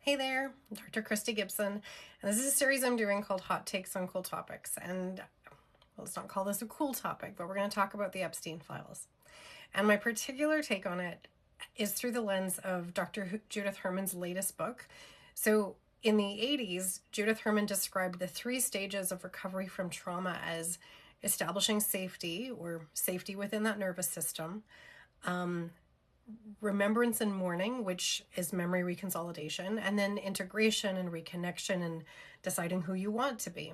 Hey there, I'm Dr. Christy Gibson, and this is a series I'm doing called Hot Takes on Cool Topics. And let's not call this a cool topic, but we're going to talk about the Epstein files. And my particular take on it is through the lens of Dr. Judith Herman's latest book. So in the 80s, Judith Herman described the 3 stages of recovery from trauma as establishing safety, or safety within that nervous system, remembrance and mourning, which is memory reconsolidation, and then integration and reconnection and deciding who you want to be.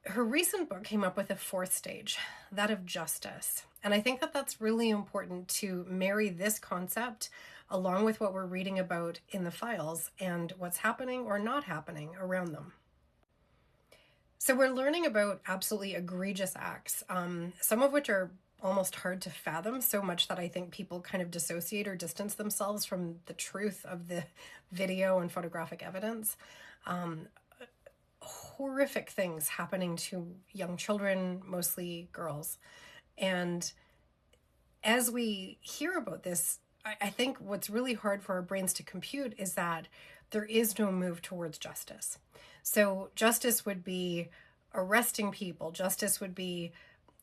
Her recent book came up with a 4th stage, that of justice. And I think that that's really important to marry this concept along with what we're reading about in the files and what's happening or not happening around them. So we're learning about absolutely egregious acts, some of which are almost hard to fathom, so much that I think people kind of dissociate or distance themselves from the truth of the video and photographic evidence. Horrific things happening to young children, mostly girls. And as we hear about this, I think what's really hard for our brains to compute is that there is no move towards justice. So justice would be arresting people. Justice would be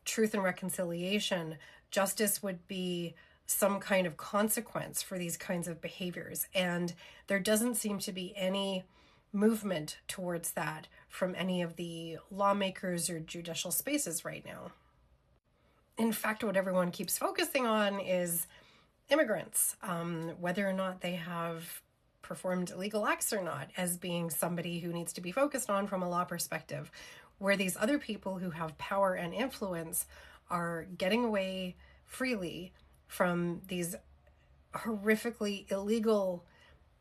truth and reconciliation. Justice would be some kind of consequence for these kinds of behaviors. And there doesn't seem to be any movement towards that from any of the lawmakers or judicial spaces right now. In fact, what everyone keeps focusing on is immigrants, whether or not they have performed illegal acts or not, as being somebody who needs to be focused on from a law perspective, where these other people who have power and influence are getting away freely from these horrifically illegal,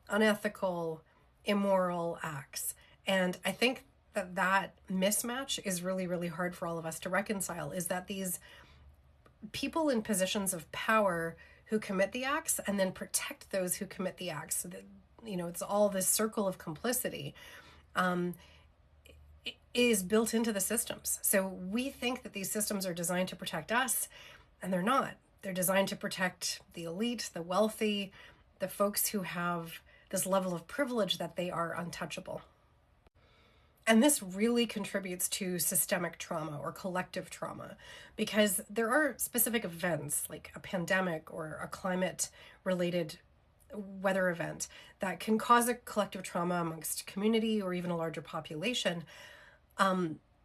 unethical, immoral acts. And I think that that mismatch is really, really hard for all of us to reconcile, is that these people in positions of power who commit the acts and then protect those who commit the acts, so that, it's all this circle of complicity, is built into the systems. So we think that these systems are designed to protect us, and they're not. They're designed to protect the elite, the wealthy, the folks who have this level of privilege that they are untouchable. And this really contributes to systemic trauma or collective trauma, because there are specific events like a pandemic or a climate-related weather event that can cause a collective trauma amongst community or even a larger population.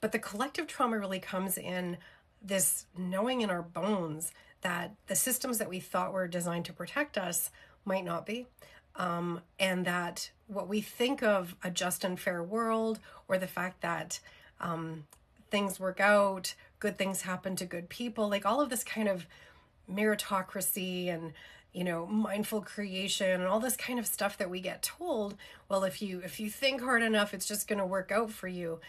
But the collective trauma really comes in this knowing in our bones that the systems that we thought were designed to protect us might not be. And that what we think of a just and fair world, or the fact that things work out, good things happen to good people, like all of this kind of meritocracy and mindful creation and all this kind of stuff that we get told, well, if you think hard enough, it's just going to work out for you.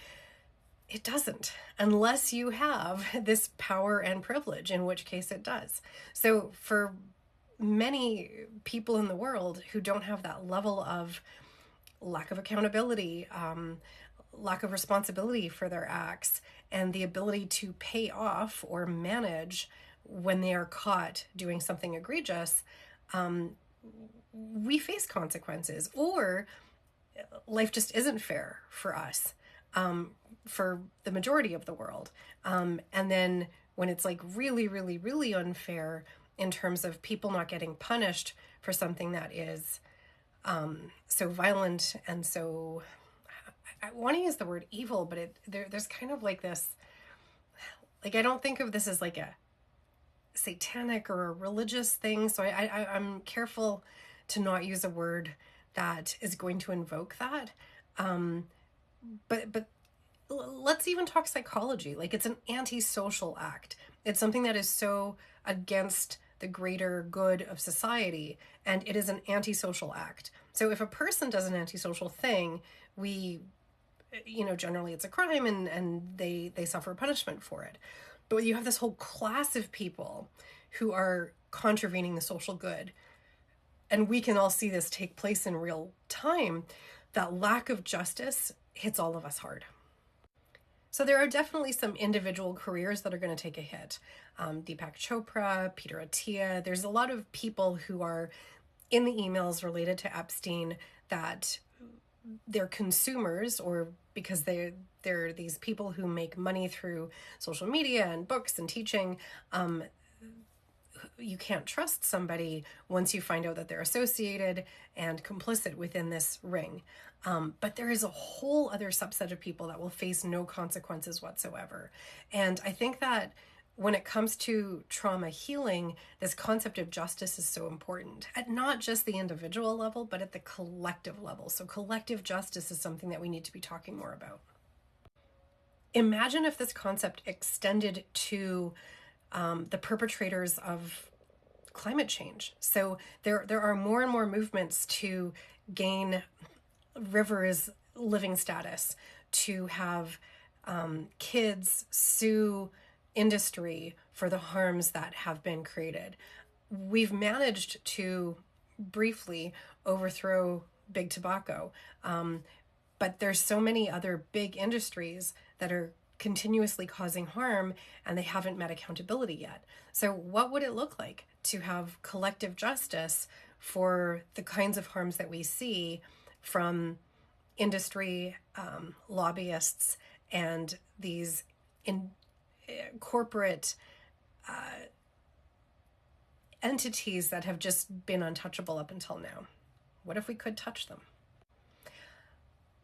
It doesn't, unless you have this power and privilege, in which case it does. So for many people in the world who don't have that level of lack of accountability, lack of responsibility for their acts, and the ability to pay off or manage when they are caught doing something egregious, we face consequences, or life just isn't fair for us, for the majority of the world. And then when it's like really, really, really unfair in terms of people not getting punished for something that is so violent and so, I want to use the word evil, but there's kind of like this, like, I don't think of this as like a satanic or a religious thing. So I'm careful to not use a word that is going to invoke that. But let's even talk psychology. Like, it's an antisocial act. It's something that is so against the greater good of society, and it is an antisocial act. So if a person does an antisocial thing, we, generally it's a crime, and they suffer punishment for it. But you have this whole class of people who are contravening the social good, and we can all see this take place in real time. That lack of justice hits all of us hard. So there are definitely some individual careers that are going to take a hit. Deepak Chopra, Peter Attia, there's a lot of people who are in the emails related to Epstein that they're consumers, or because they're these people who make money through social media and books and teaching, you can't trust somebody once you find out that they're associated and complicit within this ring. But there is a whole other subset of people that will face no consequences whatsoever. And I think that when it comes to trauma healing, this concept of justice is so important at not just the individual level, but at the collective level. So collective justice is something that we need to be talking more about. Imagine if this concept extended to the perpetrators of climate change. So there are more and more movements to gain rivers living status, to have kids sue industry for the harms that have been created. We've managed to briefly overthrow big tobacco, but there's so many other big industries that are continuously causing harm, and they haven't met accountability yet. So what would it look like to have collective justice for the kinds of harms that we see from industry, lobbyists, and these corporate entities that have just been untouchable up until now? What if we could touch them?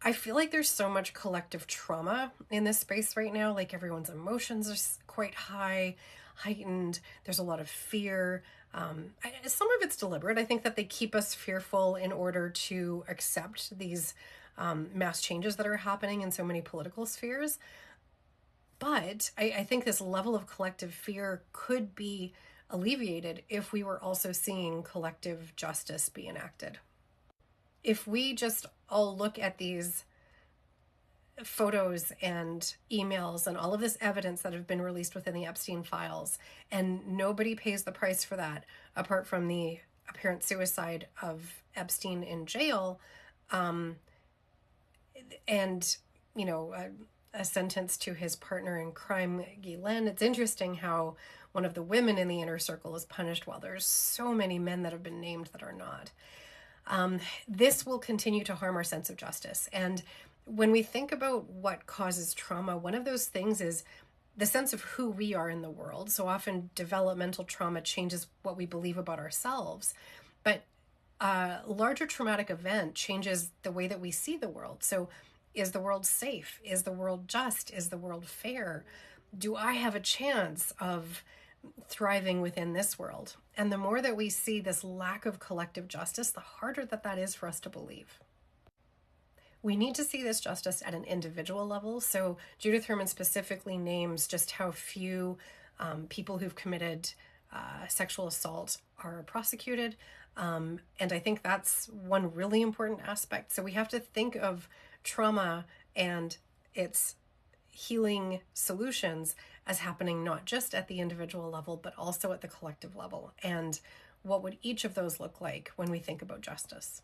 I feel like there's so much collective trauma in this space right now. Like, everyone's emotions are quite heightened. There's a lot of fear. Some of it's deliberate. I think that they keep us fearful in order to accept these mass changes that are happening in so many political spheres. But I think this level of collective fear could be alleviated if we were also seeing collective justice be enacted. If we just all look at these photos and emails and all of this evidence that have been released within the Epstein files, and nobody pays the price for that apart from the apparent suicide of Epstein in jail, and, you know, a sentence to his partner in crime, Ghislaine. It's interesting how one of the women in the inner circle is punished while there's so many men that have been named that are not. This will continue to harm our sense of justice. And when we think about what causes trauma, one of those things is the sense of who we are in the world. So often developmental trauma changes what we believe about ourselves, but a larger traumatic event changes the way that we see the world. So is the world safe? Is the world just? Is the world fair? Do I have a chance of thriving within this world? And the more that we see this lack of collective justice, the harder that is for us to believe. We need to see this justice at an individual level. So Judith Herman specifically names just how few people who've committed sexual assault are prosecuted. And I think that's one really important aspect. So we have to think of trauma and its healing solutions as happening not just at the individual level, but also at the collective level. And what would each of those look like when we think about justice?